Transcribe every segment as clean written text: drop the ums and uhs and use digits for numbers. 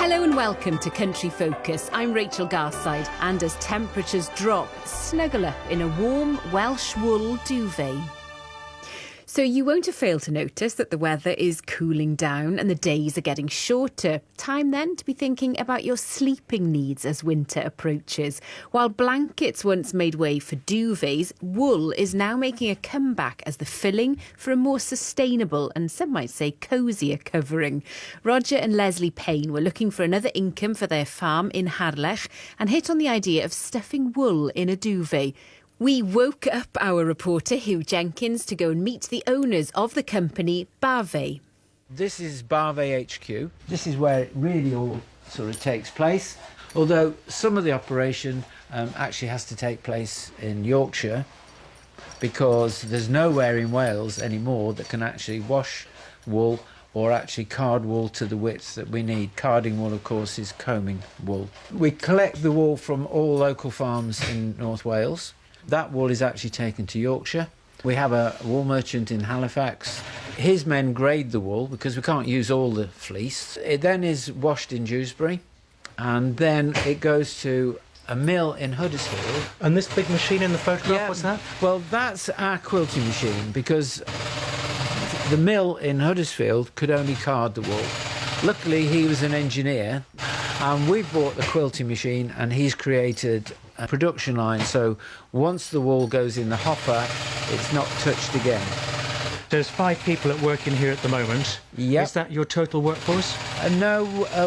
Hello and welcome to Country Focus. I'm Rachel Garside, and as temperatures drop, snuggle up in a warm Welsh wool duvet. So you won't have failed to notice that the weather is cooling down and the days are getting shorter. Time then to be thinking about your sleeping needs as winter approaches. While blankets once made way for duvets, wool is now making a comeback as the filling for a more sustainable and some might say cosier covering. Roger and Leslie Payne were looking for another income for their farm in Harlech and hit on the idea of stuffing wool in a duvet. We woke up our reporter Hugh Jenkins to go and meet the owners of the company Baavet. This is Baavet HQ. This is where it really all sort of takes place, although some of the operation actually has to take place in Yorkshire because there's nowhere in Wales anymore that can actually wash wool or actually card wool to the width that we need. Carding wool, of course, is combing wool. We collect the wool from all local farms in North Wales. That wool is actually taken to Yorkshire. We have a wool merchant in Halifax. His men grade the wool because we can't use all the fleece. It then is washed in Dewsbury and then it goes to a mill in Huddersfield. And this big machine in the photograph, what's that? Well, that's our quilting machine because the mill in Huddersfield could only card the wool. Luckily, he was an engineer and we bought the quilting machine and he's created a production line, so once the wool goes in the hopper, it's not touched again. There's 5 people at work in here at the moment. Yep. Is that your total workforce? No,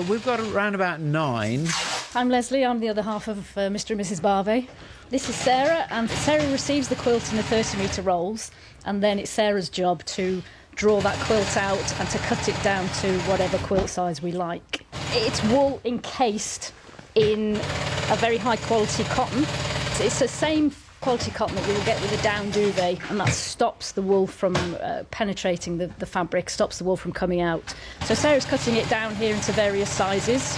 we've got around about 9. I'm Leslie, I'm the other half of Mr. and Mrs. Baavet. This is Sarah, and Sarah receives the quilt in the 30-metre rolls, and then it's Sarah's job to draw that quilt out and to cut it down to whatever quilt size we like. It's wool encased in a very high quality cotton. It's the same quality cotton that you will get with a down duvet, and that stops the wool from penetrating the fabric, stops the wool from coming out. So Sarah's cutting it down here into various sizes.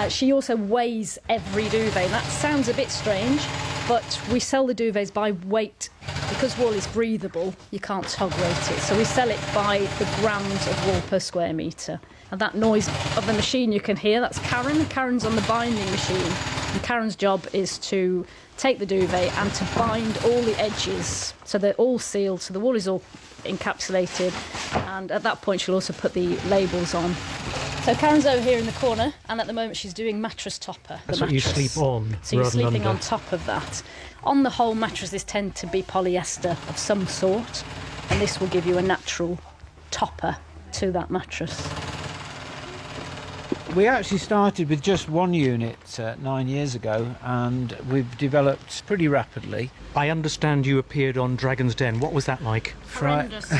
She also weighs every duvet. That sounds a bit strange, but we sell the duvets by weight. Because wool is breathable, you can't hog rate it. So we sell it by the grams of wool per square metre. And that noise of the machine you can hear, that's Karen. Karen's on the binding machine. And Karen's job is to take the duvet and to bind all the edges. So they're all sealed, so the wool is all encapsulated. And at that point, she'll also put the labels on. So Karen's over here in the corner, and at the moment she's doing mattress topper. That's what you sleep on. So you're sleeping on top of that. On the whole, mattresses tend to be polyester of some sort, and this will give you a natural topper to that mattress. We actually started with just one unit 9 years ago, and we've developed pretty rapidly. I understand you appeared on Dragon's Den. What was that like? Horrendous.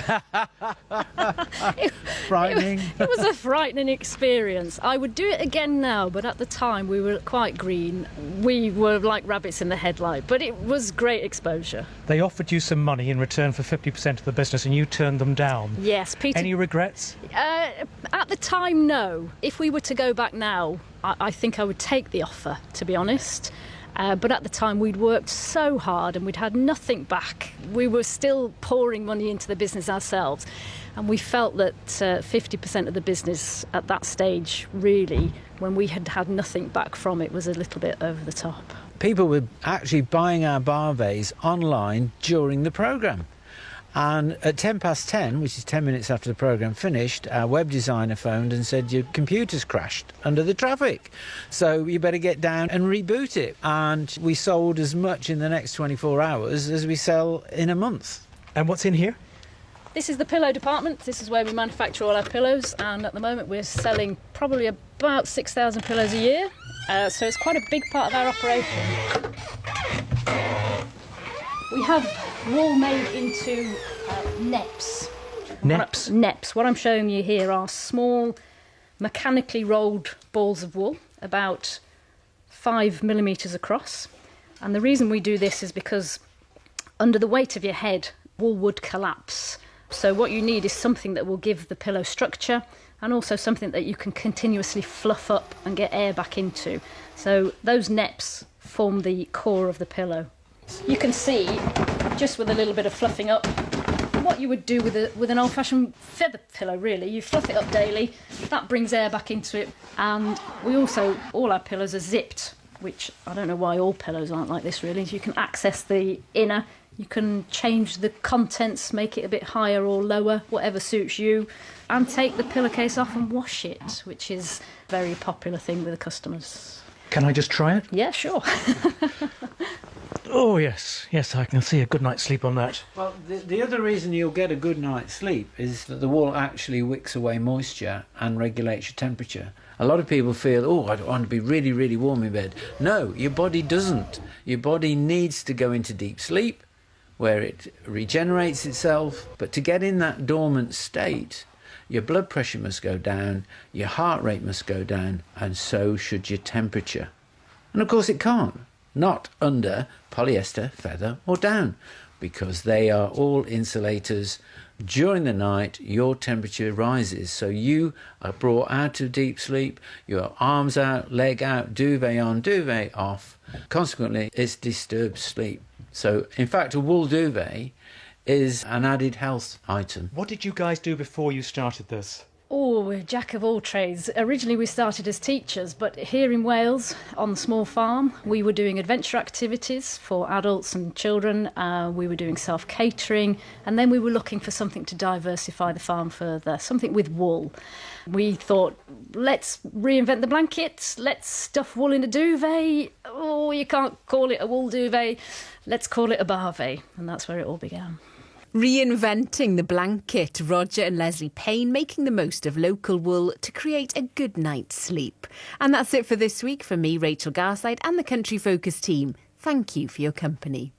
Frightening. It was a frightening experience. I would do it again now, but at the time we were quite green. We were like rabbits in the headlight, but it was great exposure. They offered you some money in return for 50% of the business and you turned them down. Yes, Peter. Any regrets? At the time, no. If we were to go back now, I think I would take the offer, to be honest. But at the time, we'd worked so hard and we'd had nothing back. We were still pouring money into the business ourselves. And we felt that 50% of the business at that stage, really, when we had had nothing back from it, was a little bit over the top. People were actually buying our Baavets online during the programme. And at 10:10, which is 10 minutes after the programme finished, our web designer phoned and said, your computer's crashed under the traffic, so you better get down and reboot it. And we sold as much in the next 24 hours as we sell in a month. And what's in here? This is the pillow department. This is where we manufacture all our pillows, and at the moment we're selling probably about 6,000 pillows a year. So it's quite a big part of our operation. We have wool made into neps. Neps? Neps. What I'm showing you here are small, mechanically rolled balls of wool, about 5 millimetres across. And the reason we do this is because under the weight of your head, wool would collapse. So what you need is something that will give the pillow structure and also something that you can continuously fluff up and get air back into. So those neps form the core of the pillow. You can see, just with a little bit of fluffing up, what you would do with an old-fashioned feather pillow, really. You fluff it up daily, that brings air back into it, and all our pillows are zipped, which I don't know why all pillows aren't like this, really. You can access the inner, you can change the contents, make it a bit higher or lower, whatever suits you, and take the pillowcase off and wash it, which is a very popular thing with the customers. Can I just try it? Yeah, sure. Oh, yes. Yes, I can see a good night's sleep on that. Well, the other reason you'll get a good night's sleep is that the wool actually wicks away moisture and regulates your temperature. A lot of people feel, oh, I want to be really, really warm in bed. No, your body doesn't. Your body needs to go into deep sleep where it regenerates itself. But to get in that dormant state, your blood pressure must go down, your heart rate must go down, and so should your temperature. And of course it can't. Not under polyester, feather or down, because they are all insulators. During the night, your temperature rises, so you are brought out of deep sleep, your arms out, leg out, duvet on, duvet off. Consequently, it's disturbed sleep. So, in fact, a wool duvet is an added health item. What did you guys do before you started this? Oh, we're jack of all trades. Originally we started as teachers, but here in Wales, on the small farm, we were doing adventure activities for adults and children. We were doing self-catering, and then we were looking for something to diversify the farm further, something with wool. We thought, let's reinvent the blankets, let's stuff wool in a duvet. Oh, you can't call it a wool duvet. Let's call it a Baavet, and that's where it all began. Reinventing the blanket, Roger and Leslie Payne making the most of local wool to create a good night's sleep. And that's it for this week from me, Rachel Garside, and the Country Focus team. Thank you for your company.